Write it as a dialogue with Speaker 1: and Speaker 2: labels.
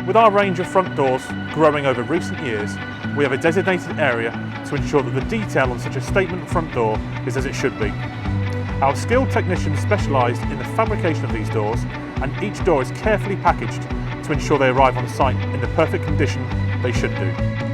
Speaker 1: With our range of front doors growing over recent years, we have a designated area to ensure that the detail on such a statement front door is as it should be. Our skilled technicians specialise in the fabrication of these doors, and each door is carefully packaged to ensure they arrive on site in the perfect condition they should do.